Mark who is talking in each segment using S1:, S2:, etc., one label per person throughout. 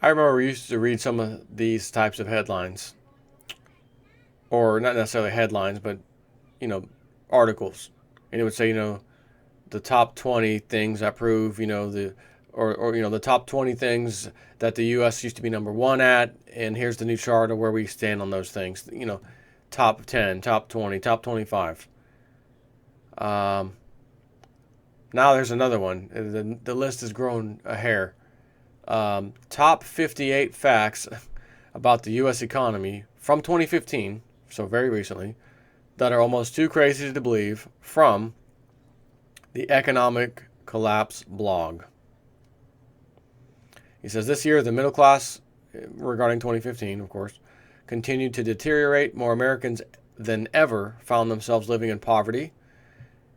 S1: I remember we used to read some of these types of headlines, or not necessarily headlines, but you know, articles, and it would say, the top 20 things that prove, or the top 20 things that the U.S. used to be number one at, and here's the new chart of where we stand on those things. Top 10, top 20, top 25. Um, Now there's another one. The list has grown a hair. Top 58 facts about the U.S. economy from 2015, so very recently, that are almost too crazy to believe, from the Economic Collapse blog. He says this year the middle class, regarding 2015, of course, continued to deteriorate. More Americans than ever found themselves living in poverty,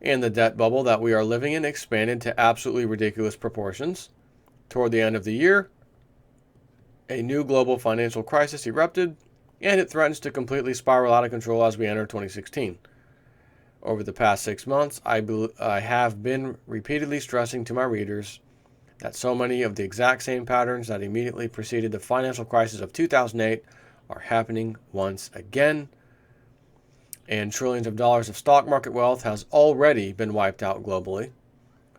S1: and the debt bubble that we are living in expanded to absolutely ridiculous proportions. Toward the end of the year, a new global financial crisis erupted, and it threatens to completely spiral out of control as we enter 2016. Over the past 6 months, I have been repeatedly stressing to my readers that so many of the exact same patterns that immediately preceded the financial crisis of 2008 are happening once again, and trillions of dollars of stock market wealth has already been wiped out globally.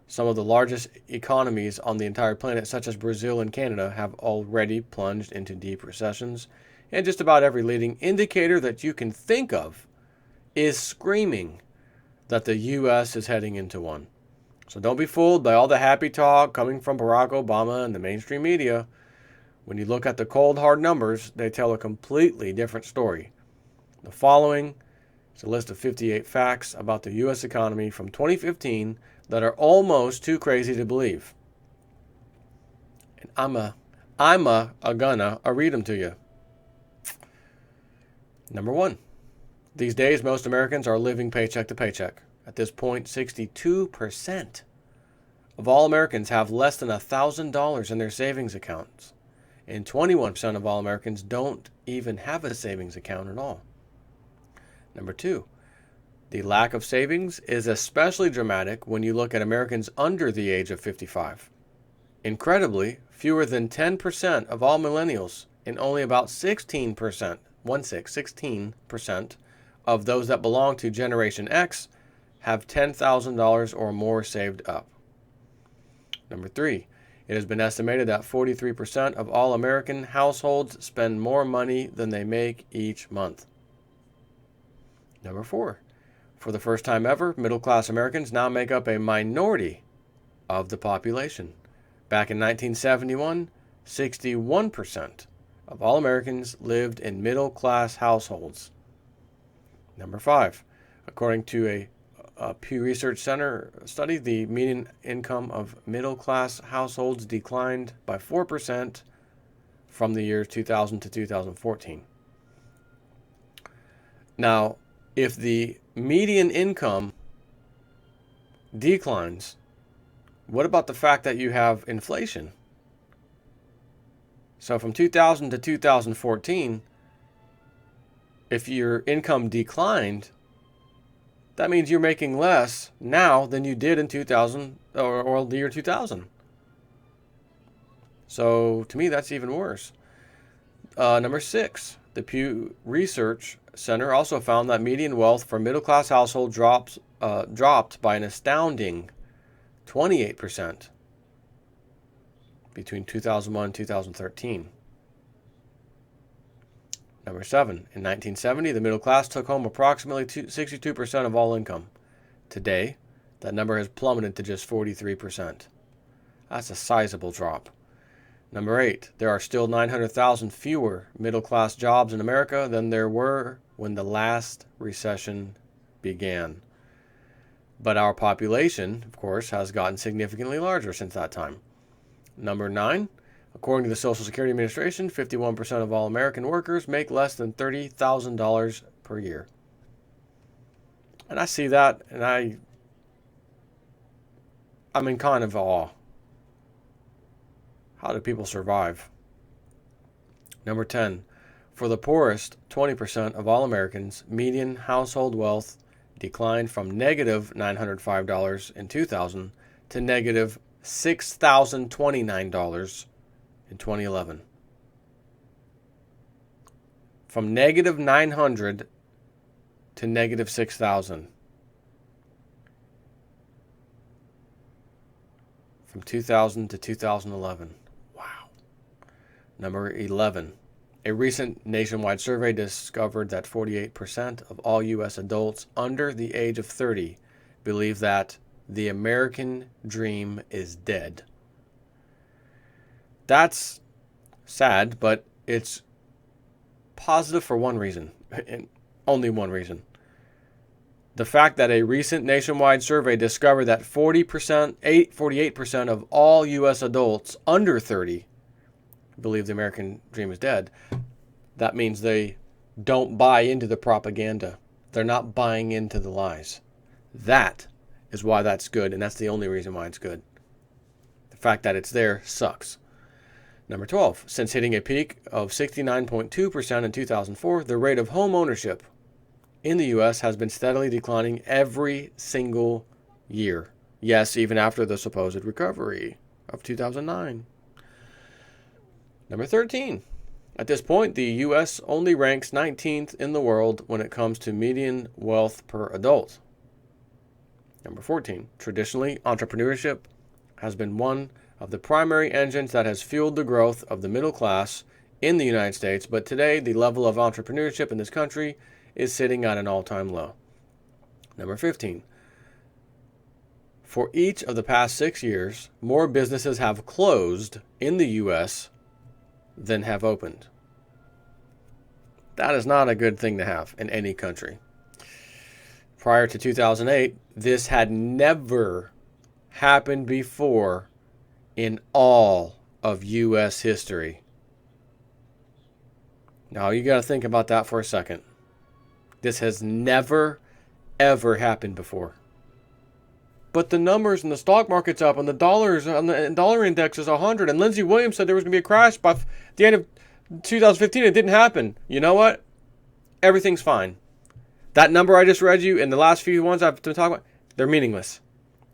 S1: Some of the largest economies on the entire planet, such as Brazil and Canada, have already plunged into deep recessions, and just about every leading indicator that you can think of is screaming that the U.S. is heading into one. So don't be fooled by all the happy talk coming from Barack Obama and the mainstream media. When you look at the cold, hard numbers, they tell a completely different story. The following is a list of 58 facts about the U.S. economy from 2015 that are almost too crazy to believe. And I'm gonna read them to you. Number one, these days most Americans are living paycheck to paycheck. At this point, 62% of all Americans have less than $1,000 in their savings accounts, and 21% of all Americans don't even have a savings account at all. Number two, the lack of savings is especially dramatic when you look at Americans under the age of 55. Incredibly, fewer than 10% of all millennials and only about 16%, 16% of those that belong to Generation X have $10,000 or more saved up. Number three, it has been estimated that 43% of all American households spend more money than they make each month. Number four, for the first time ever, middle-class Americans now make up a minority of the population. Back in 1971, 61% of all Americans lived in middle-class households. Number five, according to a Pew Research Center study, the median income of middle-class households declined by 4% from the years 2000 to 2014. Now, if the median income declines, what about the fact that you have inflation? So from 2000 to 2014, if your income declined, that means you're making less now than you did in 2000 or the year 2000. So to me, that's even worse. Number six, the Pew Research Center also found that median wealth for middle-class households dropped by an astounding 28% between 2001 and 2013. Number seven, in 1970, the middle class took home approximately 62% of all income. Today, that number has plummeted to just 43%. That's a sizable drop. Number eight, there are still 900,000 fewer middle-class jobs in America than there were when the last recession began. But our population, of course, has gotten significantly larger since that time. Number nine, according to the Social Security Administration, 51% of all American workers make less than $30,000 per year. And I see that, and I'm in kind of awe. How do people survive? Number 10, for the poorest 20% of all Americans, median household wealth declined from negative $905 in 2000 to negative $6,029 in 2011. from negative 900 to negative 6,000. From 2000 to 2011. Wow. Number 11. A recent nationwide survey discovered that 48% of all U.S. adults under the age of 30 believe that the American dream is dead. That's sad, but it's positive for one reason, and only one reason. The fact that a recent nationwide survey discovered that 48% of all U.S. adults under 30 believe the American dream is dead. That means they don't buy into the propaganda. They're not buying into the lies. That is why that's good, and that's the only reason why it's good. The fact that it's there sucks. Number 12. Since hitting a peak of 69.2% in 2004, the rate of home ownership in the U.S. has been steadily declining every single year. Yes, even after the supposed recovery of 2009. Number 13. At this point, the U.S. only ranks 19th in the world when it comes to median wealth per adult. Number 14. Traditionally, entrepreneurship has been one of the primary engines that has fueled the growth of the middle class in the United States, but today the level of entrepreneurship in this country is sitting at an all-time low. Number 15. For each of the past 6 years, more businesses have closed in the U.S. than have opened. That is not a good thing to have in any country. Prior to 2008, this had never happened before in all of U.S. history. Now, you got to think about that for a second. This has never, ever happened before. But the numbers in the stock market's up, and the dollars on the dollar index is 100. And Lindsey Williams said there was going to be a crash by the end of 2015. It didn't happen. You know what? Everything's fine. That number I just read you and the last few ones I've been talking about, they're meaningless.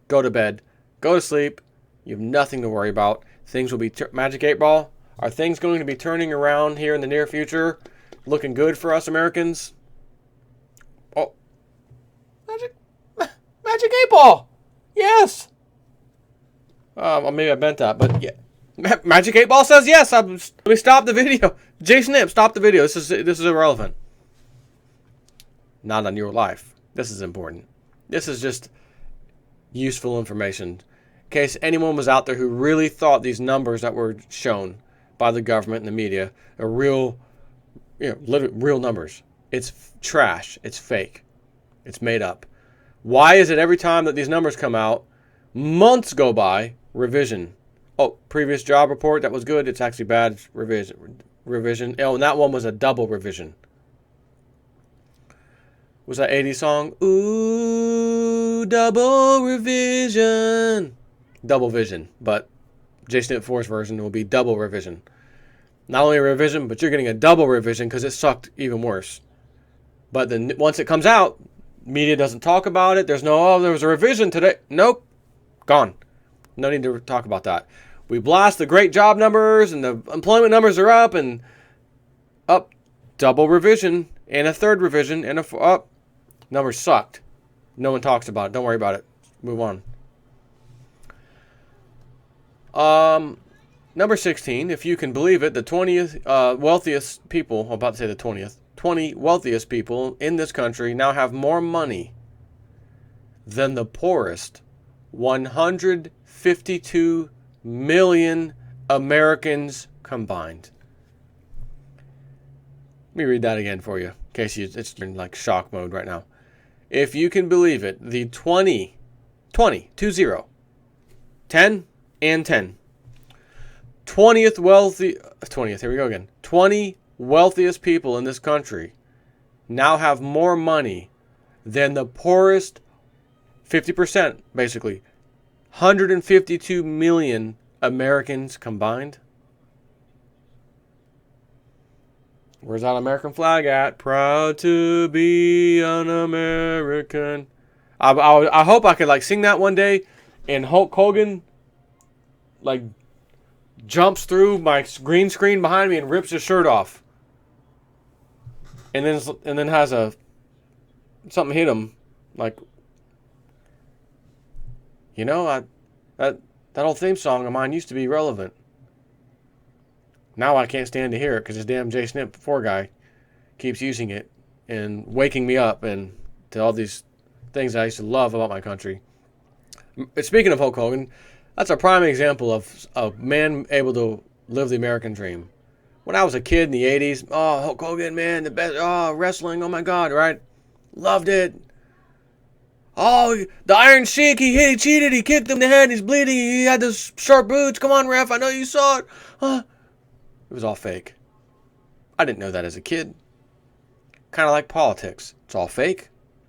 S1: Go to bed. Go to sleep. You have nothing to worry about. Things will be Magic 8 Ball. Are things going to be turning around here in the near future? Looking good for us Americans? Oh, Magic 8 Ball. Yes. Maybe I meant that, but yeah. Magic 8 Ball says yes. Let me stop the video. Jason Nip, stop the video. This is irrelevant. Not on your life. This is important. This is just useful information. In case anyone was out there who really thought these numbers that were shown by the government and the media are real, real numbers. It's trash. It's fake. It's made up. Why is it every time that these numbers come out, months go by, revision? Oh, previous job report, that was good. It's actually bad. Revision. Oh, and that one was a double revision. Was that 80s song? Ooh, double revision. Double vision. But Jason Nip 4's version will be double revision. Not only a revision, but you're getting a double revision because it sucked even worse. But then once it comes out, media doesn't talk about it. There's no, there was a revision today. Nope. Gone. No need to talk about that. We blast the great job numbers and the employment numbers are up and up. Double revision and a third revision and up. Numbers sucked. No one talks about it. Don't worry about it. Move on. Number 16, if you can believe it, the 20th wealthiest people, I'm about to say the 20 wealthiest people in this country now have more money than the poorest 152 million Americans combined. Let me read that again for you, in case it's in like shock mode right now. If you can believe it, the 20, 10 and 10. 20th, here we go again. 20 wealthiest people in this country now have more money than the poorest 50%, basically. 152 million Americans combined. Where's that American flag at? Proud to be an American. I hope I could like sing that one day and Hulk Hogan like jumps through my green screen behind me and rips his shirt off. and then has a something hit him, like, that that old theme song of mine used to be relevant. Now I can't stand to hear it because this damn J Snip 4 guy keeps using it and waking me up and to all these things I used to love about my country. Speaking of Hulk Hogan, that's a prime example of a man able to live the American dream. When I was a kid in the 80s, oh, Hulk Hogan, man, the best, oh, wrestling, oh my God, right? Loved it. Oh, the Iron Sheik, he cheated, he kicked him in the head, he's bleeding, he had those sharp boots. Come on, ref, I know you saw it. It was all fake. I didn't know that as a kid. Kind of like politics. It's all fake.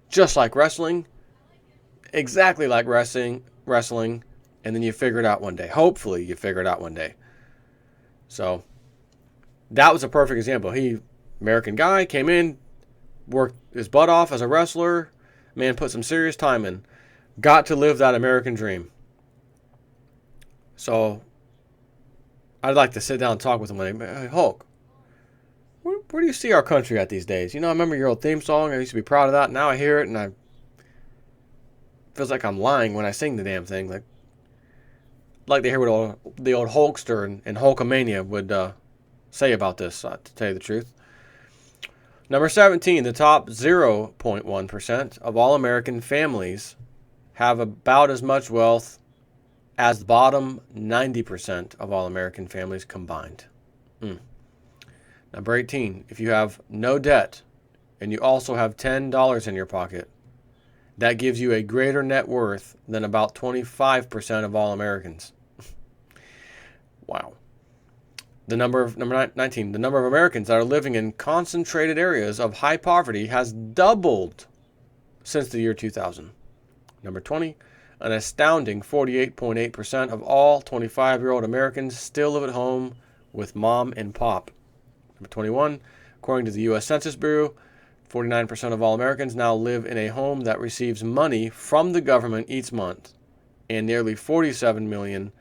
S1: Just like wrestling. Exactly like wrestling. And then you figure it out one day. Hopefully you figure it out one day. So, that was a perfect example. American guy, came in, worked his butt off as a wrestler. Man, put some serious time in. Got to live that American dream. So, I'd like to sit down and talk with him. Like, hey, Hulk, where do you see our country at these days? I remember your old theme song. I used to be proud of that. Now I hear it, and it feels like I'm lying when I sing the damn thing. Like to hear what the old Hulkster and Hulkamania would say about this, to tell you the truth. Number 17, the top 0.1% of all American families have about as much wealth as the bottom 90% of all American families combined. Number 18, if you have no debt and you also have $10 in your pocket, that gives you a greater net worth than about 25% of all Americans. Wow. Number 19, the number of Americans that are living in concentrated areas of high poverty has doubled since the year 2000. Number 20, an astounding 48.8% of all 25-year-old Americans still live at home with mom and pop. Number 21, according to the U.S. Census Bureau, 49% of all Americans now live in a home that receives money from the government each month, and nearly 47 million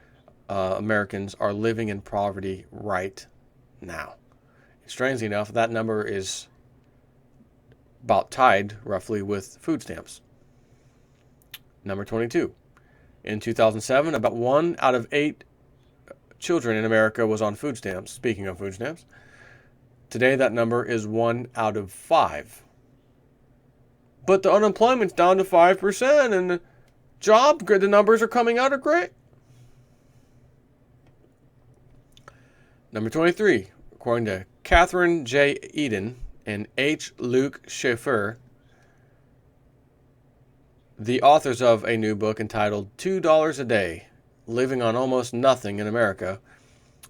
S1: Americans are living in poverty right now. Strangely enough, that number is about tied, roughly, with food stamps. Number 22. In 2007, about 1 out of 8 children in America was on food stamps. Speaking of food stamps, today that number is 1 out of 5. But the unemployment's down to 5%, and the numbers are coming out are great. Number 23, according to Catherine J. Eden and H. Luke Schaefer, the authors of a new book entitled $2 a Day, Living on Almost Nothing in America,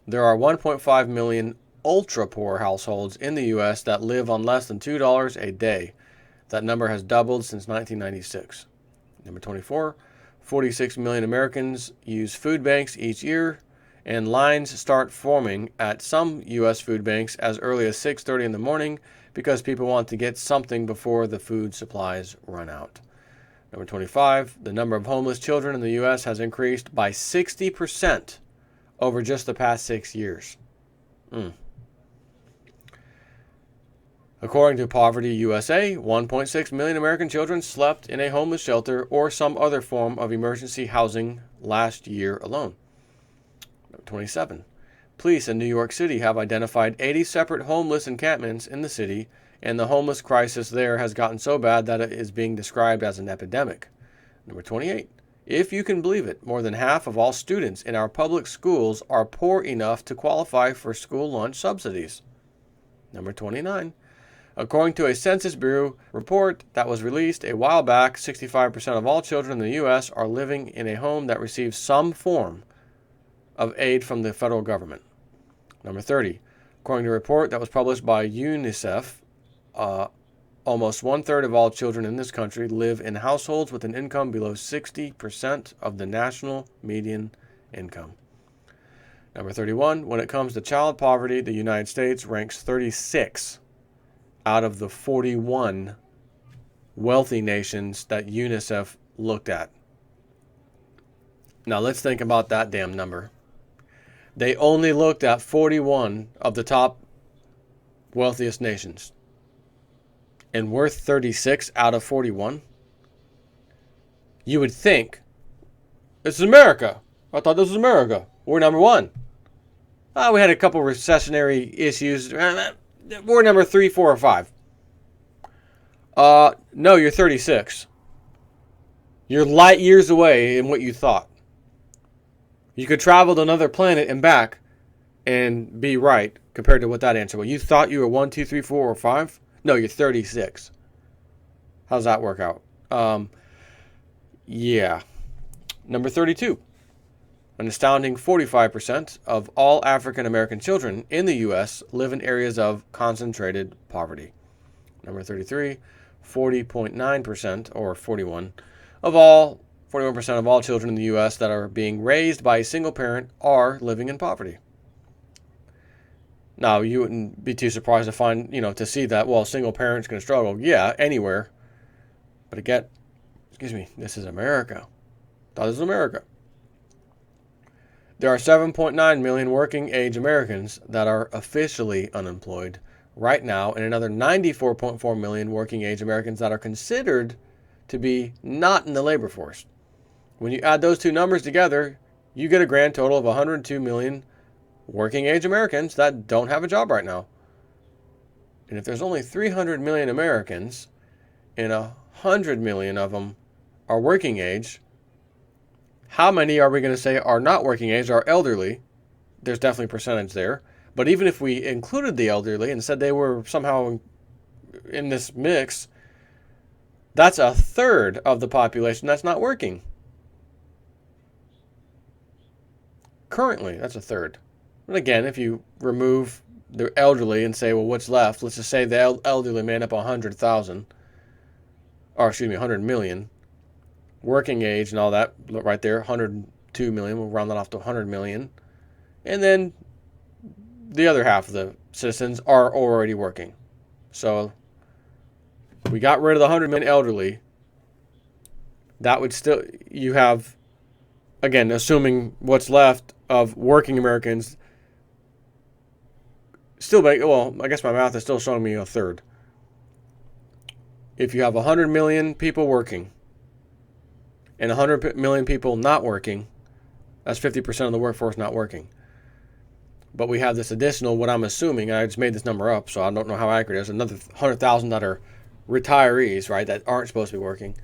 S1: there are 1.5 million ultra-poor households in the U.S. that live on less than $2 a day. That number has doubled since 1996. Number 24, 46 million Americans use food banks each year, and lines start forming at some U.S. food banks as early as 6:30 in the morning because people want to get something before the food supplies run out. Number 25, the number of homeless children in the U.S. has increased by 60% over just the past 6 years. According to Poverty USA, 1.6 million American children slept in a homeless shelter or some other form of emergency housing last year alone. Number 27. Police in New York City have identified 80 separate homeless encampments in the city, and the homeless crisis there has gotten so bad that it is being described as an epidemic. Number 28. If you can believe it, more than half of all students in our public schools are poor enough to qualify for school lunch subsidies. Number 29. According to a Census Bureau report that was released a while back, 65% of all children in the U.S. are living in a home that receives some form of aid from the federal government. Number 30. According to a report that was published by UNICEF, almost 1/3 of all children in this country live in households with an income below 60% of the national median income. Number 31. When it comes to child poverty, the United States ranks 36 out of the 41 wealthy nations that UNICEF looked at. Now let's think about that damn number. They only looked at 41 of the top wealthiest nations. and we're 36 out of 41, you would think, this is America. I thought this was America. We're number one. We had a couple recessionary issues. We're number 3, 4, or 5. No, you're 36. You're light years away in what you thought. You could travel to another planet and back and be right compared to what that answer was. You thought you were 1, 2, 3, 4, or 5? No, you're 36. How's that work out? Yeah. Number 32. An astounding 45% of all African American children in the U.S. live in areas of concentrated poverty. Number 33. 40.9% or 41% of all children in the U.S. that are being raised by a single parent are living in poverty. Now, you wouldn't be too surprised to find, to see that, well, a single parent's going to struggle. Yeah, anywhere. But again, this is America. Thought this was America. There are 7.9 million working age Americans that are officially unemployed right now, and another 94.4 million working age Americans that are considered to be not in the labor force. When you add those two numbers together, you get a grand total of 102 million working age Americans that don't have a job right now. And if there's only 300 million Americans and 100 million of them are working age, how many are we going to say are not working age, are elderly? There's definitely a percentage there. But even if we included the elderly and said they were somehow in this mix, that's a third of the population that's not working. Currently, that's a third. And again, if you remove the elderly and say, well, what's left? Let's just say the elderly made up 100,000, or 100 million. Working age and all that right there, 102 million. We'll round that off to 100 million. And then the other half of the citizens are already working. So we got rid of the 100 million elderly. That would still, you have, again, assuming what's left of working Americans, still, I guess my math is still showing me a third. If you have 100 million people working and 100 million people not working, that's 50% of the workforce not working. But we have this additional, what I'm assuming, I just made this number up, so I don't know how accurate it is, another 100,000 that are retirees, right, that aren't supposed to be working.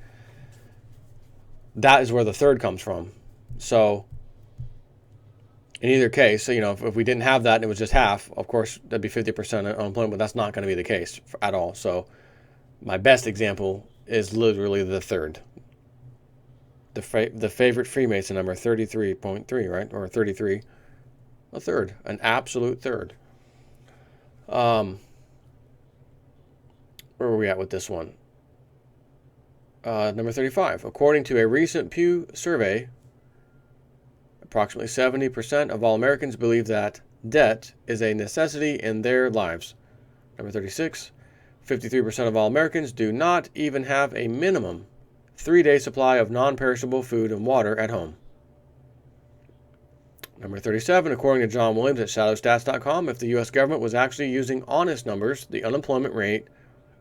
S1: That is where the third comes from. So in either case, if we didn't have that and it was just half, of course, that'd be 50% unemployment, but that's not going to be the case at all. So my best example is literally the third. The favorite Freemason number, 33.3, right? Or 33. A third. An absolute third. Where were we at with this one? Number 35. According to a recent Pew survey, approximately 70% of all Americans believe that debt is a necessity in their lives. Number 36. 53% of all Americans do not even have a minimum 3-day supply of non-perishable food and water at home. Number 37, according to John Williams at shadowstats.com, if the U.S. government was actually using honest numbers, the unemployment rate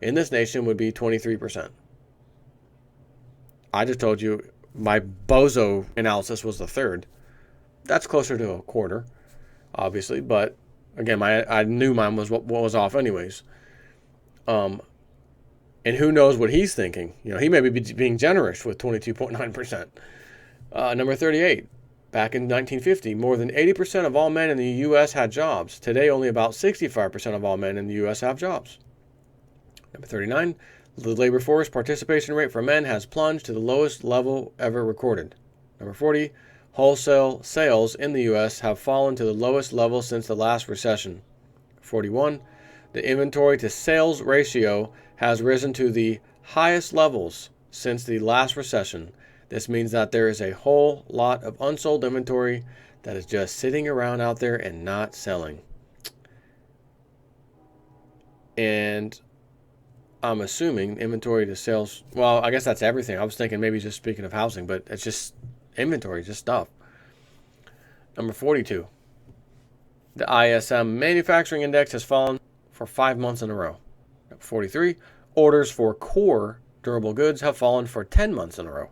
S1: in this nation would be 23%. I just told you my bozo analysis was the third. That's closer to a quarter, obviously, but again, I knew mine was what was off anyways. And who knows what he's thinking? He may be being generous with 22.9%. Number 38. Back in 1950, more than 80% of all men in the U.S. had jobs. Today, only about 65% of all men in the U.S. have jobs. Number 39. The labor force participation rate for men has plunged to the lowest level ever recorded. Number 40. Wholesale sales in the U.S. have fallen to the lowest level since the last recession. 41. The inventory to sales ratio has risen to the highest levels since the last recession. This means that there is a whole lot of unsold inventory that is just sitting around out there and not selling. And I'm assuming inventory to sales, well, I guess that's everything. I was thinking maybe just speaking of housing, but it's just inventory, just stuff. Number 42. The ISM Manufacturing Index has fallen for 5 months in a row. Number 43. Orders for core durable goods have fallen for 10 months in a row.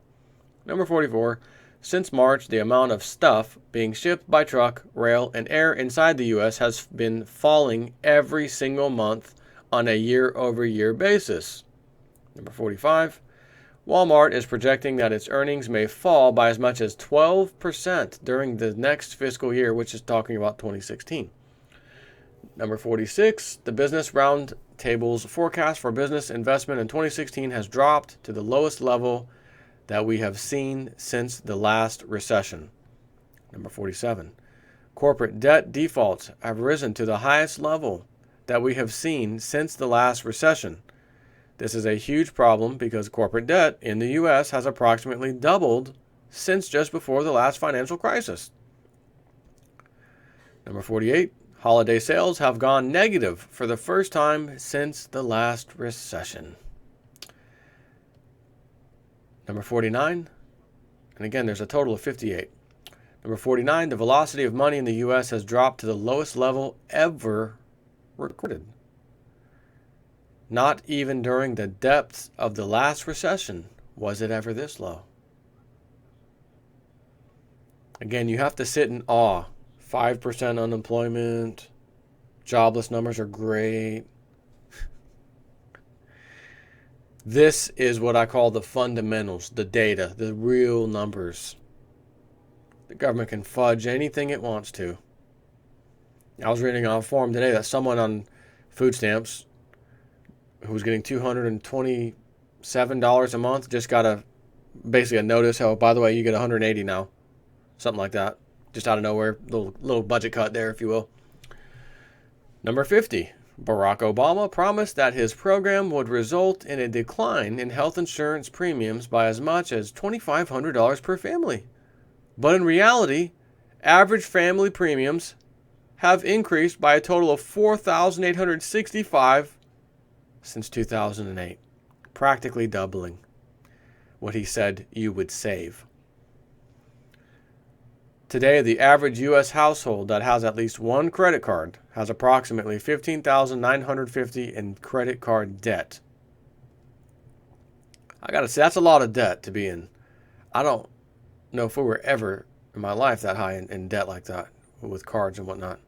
S1: Number 44, since March, the amount of stuff being shipped by truck, rail, and air inside the U.S. has been falling every single month on a year-over-year basis. Number 45, Walmart is projecting that its earnings may fall by as much as 12% during the next fiscal year, which is talking about 2016. Number 46, the Business Roundtable's forecast for business investment in 2016 has dropped to the lowest level that we have seen since the last recession. Number 47, corporate debt defaults have risen to the highest level that we have seen since the last recession. This is a huge problem because corporate debt in the U.S. has approximately doubled since just before the last financial crisis. Number 48, holiday sales have gone negative for the first time since the last recession. Number 49, and again, there's a total of 58. Number 49, the velocity of money in the U.S. has dropped to the lowest level ever recorded. Not even during the depths of the last recession was it ever this low. Again, you have to sit in awe. 5% unemployment, jobless numbers are great. This is what I call the fundamentals, the data, the real numbers. The government can fudge anything it wants to. I was reading on a forum today that someone on food stamps who was getting $227 a month just got basically a notice, oh, by the way, you get $180 now. Something like that. Just out of nowhere. Little budget cut there, if you will. Number 50. Barack Obama promised that his program would result in a decline in health insurance premiums by as much as $2,500 per family. But in reality, average family premiums have increased by a total of $4,865 since 2008, practically doubling what he said you would save. Today, the average U.S. household that has at least one credit card has approximately $15,950 in credit card debt. I gotta say, that's a lot of debt to be in. I don't know if we were ever in my life that high in debt like that with cards and whatnot.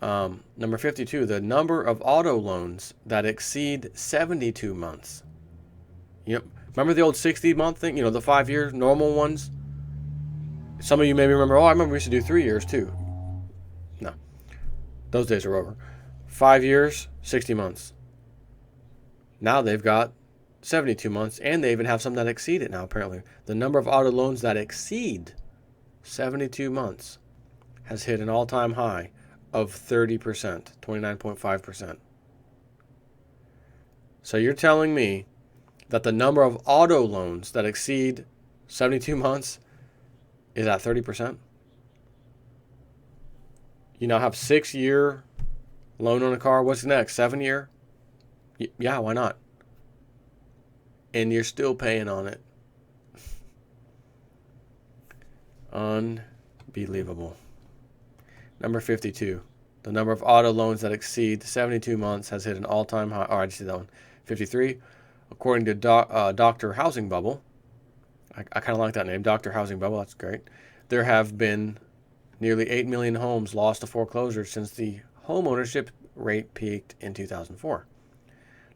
S1: Number 52, the number of auto loans that exceed 72 months. You know, remember the old 60-month thing? You know, the 5-year normal ones? Some of you maybe remember, I remember we used to do 3 years too. No, those days are over. 5 years, 60 months. Now they've got 72 months, and they even have some that exceed it now, apparently. The number of auto loans that exceed 72 months has hit an all-time high of 30%, 29.5%. So you're telling me that the number of auto loans that exceed 72 months is at 30%? You now have 6-year loan on a car. What's next? 7-year? Yeah, why not? And you're still paying on it. Unbelievable. Number 52. The number of auto loans that exceed 72 months has hit an all-time high. Oh, I just see that one. 53. According to Dr. Housing Bubble, I kind of like that name, Dr. Housing Bubble. That's great. There have been nearly 8 million homes lost to foreclosure since the home ownership rate peaked in 2004.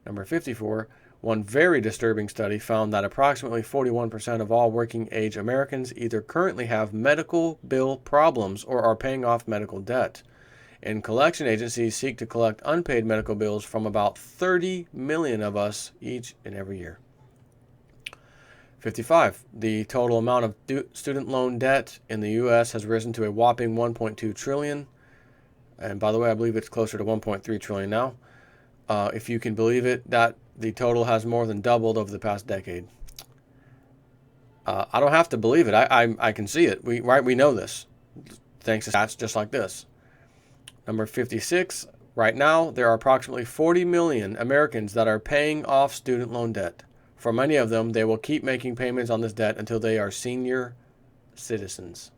S1: Number 54, one very disturbing study found that approximately 41% of all working-age Americans either currently have medical bill problems or are paying off medical debt. And collection agencies seek to collect unpaid medical bills from about 30 million of us each and every year. 55. The total amount of student loan debt in the U.S. has risen to a whopping $1.2 trillion. And by the way, I believe it's closer to $1.3 trillion now. If you can believe it, that the total has more than doubled over the past decade. I don't have to believe it. I can see it. We know this. Thanks to stats just like this. Number 56. Right now, there are approximately 40 million Americans that are paying off student loan debt. For many of them, they will keep making payments on this debt until they are senior citizens.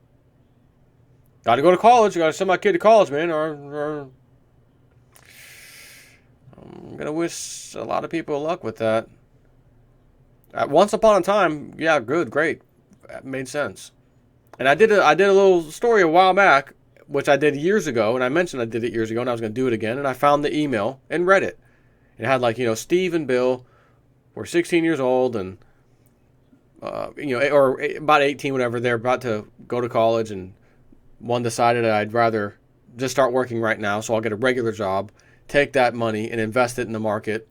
S1: Got to go to college. Got to send my kid to college, man. I'm going to wish a lot of people luck with that. Once upon a time, yeah, good, great. That made sense. And I did a little story a while back, which I did years ago, and I mentioned I did it years ago, and I was going to do it again, and I found the email and read it. It had like, Steve and Bill were 16 years old, and or about 18, whatever. They're about to go to college, and one decided I'd rather just start working right now, so I'll get a regular job, take that money and invest it in the market,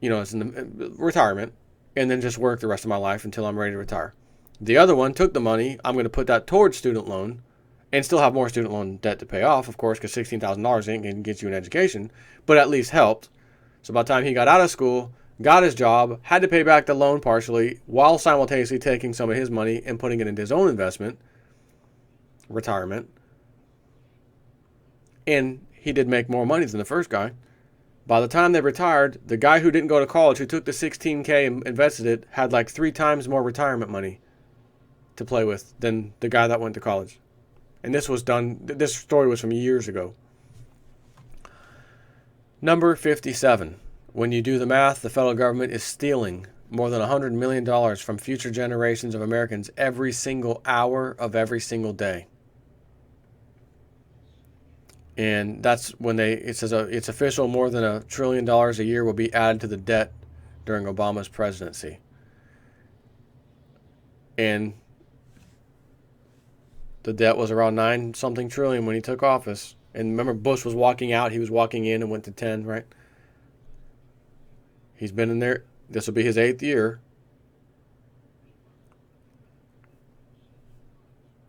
S1: it's in the retirement, and then just work the rest of my life until I'm ready to retire. The other one took the money. I'm going to put that towards student loan and still have more student loan debt to pay off, of course, because $16,000 ain't going to get you an education, but at least helped. So by the time he got out of school, got his job, had to pay back the loan partially while simultaneously taking some of his money and putting it into his own investment, retirement. And he did make more money than the first guy. By the time they retired, the guy who didn't go to college, who took the $16K and invested it, had like 3 times more retirement money to play with than the guy that went to college. And this story was from years ago. Number 57. When you do the math, the federal government is stealing more than $100 million from future generations of Americans every single hour of every single day. And that's when it says it's official, more than $1 trillion a year will be added to the debt during Obama's presidency. And the debt was around 9-something trillion when he took office. And remember, Bush was walking out, he was walking in and went to 10, right? He's been in there. This will be his 8th year.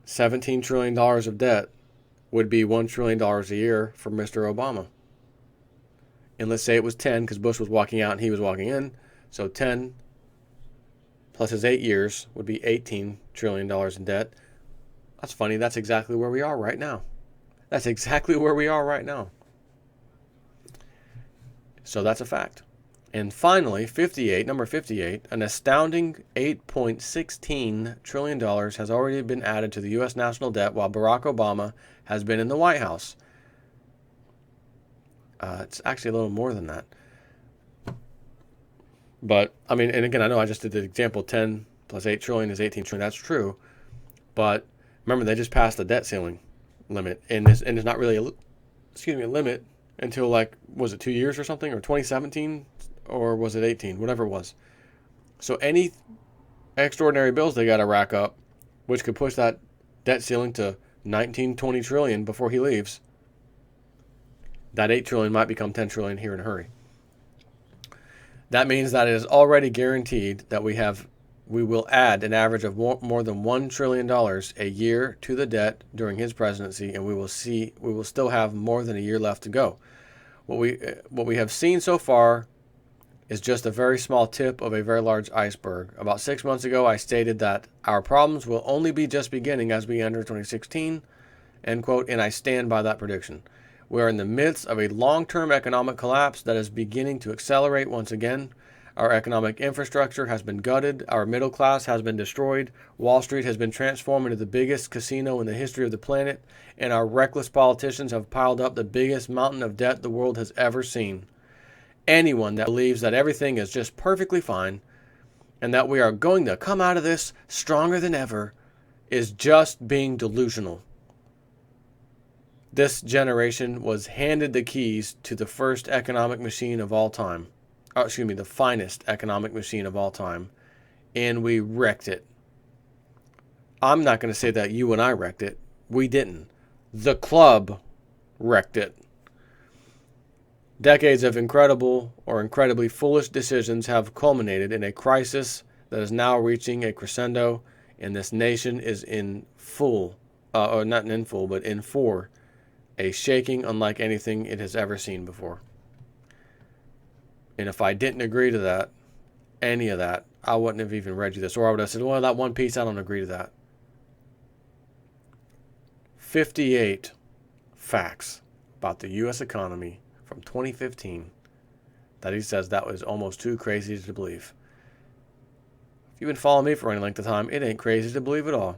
S1: $17 trillion of debt would be $1 trillion a year for Mr. Obama. And let's say it was 10 because Bush was walking out and he was walking in. So 10 plus his 8 years would be $18 trillion in debt. That's funny. That's exactly where we are right now. That's exactly where we are right now. So that's a fact. And finally, number 58, an astounding $8.16 trillion has already been added to the U.S. national debt while Barack Obama has been in the White House. It's actually a little more than that. But, I mean, and again, I know I just did the example, 10 plus 8 trillion is 18 trillion. That's true. But remember, they just passed the debt ceiling limit. And it's not really a limit until, like, was it 2 years or something? Or 2017? Or was it 18? Whatever it was. So any extraordinary bills they got to rack up, which could push that debt ceiling to 19, 20 trillion before he leaves, that 8 trillion might become 10 trillion here in a hurry. That means that it is already guaranteed that we will add an average of more than $1 trillion a year to the debt during his presidency, and we will still have more than a year left to go. What we have seen so far is just a very small tip of a very large iceberg. About 6 months ago, I stated that our problems will only be just beginning as we enter 2016, end quote, and I stand by that prediction. We are in the midst of a long-term economic collapse that is beginning to accelerate once again. Our economic infrastructure has been gutted. Our middle class has been destroyed. Wall Street has been transformed into the biggest casino in the history of the planet, and our reckless politicians have piled up the biggest mountain of debt the world has ever seen. Anyone that believes that everything is just perfectly fine and that we are going to come out of this stronger than ever is just being delusional. This generation was handed the keys to the first economic machine of all time. The finest economic machine of all time. And we wrecked it. I'm not going to say that you and I wrecked it. We didn't. The club wrecked it. Decades of incredible or incredibly foolish decisions have culminated in a crisis that is now reaching a crescendo, and this nation is in for a shaking unlike anything it has ever seen before. And if I didn't agree to that, any of that, I wouldn't have even read you this. Or I would have said, well, that one piece, I don't agree to that. 58 facts about the U.S. economy from 2015 that he says that was almost too crazy to believe. If you've been following me for any length of time, it ain't crazy to believe at all.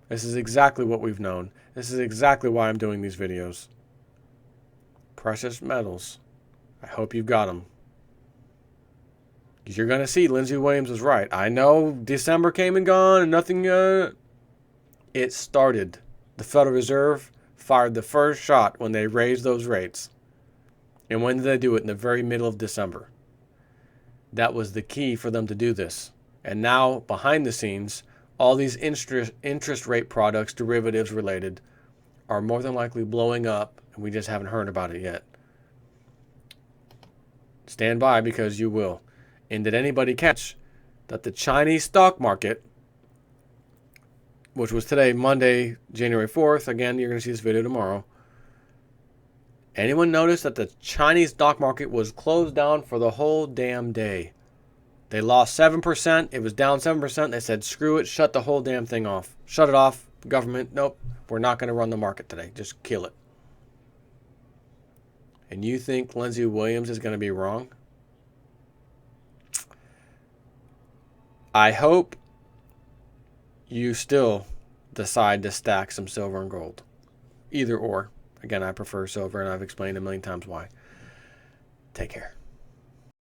S1: This is exactly what we've known. This is exactly why I'm doing these videos. Precious metals. I hope you've got them. Because you're going to see Lindsey Williams was right. I know December came and gone and nothing. It started. The Federal Reserve fired the first shot when they raised those rates. And when did they do it? In the very middle of December. That was the key for them to do this. And now, behind the scenes, all these interest rate products, derivatives related, are more than likely blowing up, and we just haven't heard about it yet. Stand by, because you will. And did anybody catch that the Chinese stock market, which was today, Monday, January 4th, again, you're going to see this video tomorrow, anyone notice that the Chinese stock market was closed down for the whole damn day? They lost 7%. It was down 7%. They said, screw it, shut the whole damn thing off. Shut it off, government. Nope, we're not going to run the market today. Just kill it. And you think Lindsey Williams is going to be wrong? I hope you still decide to stack some silver and gold. Either or. Again, I prefer silver, and I've explained a million times why. Take care.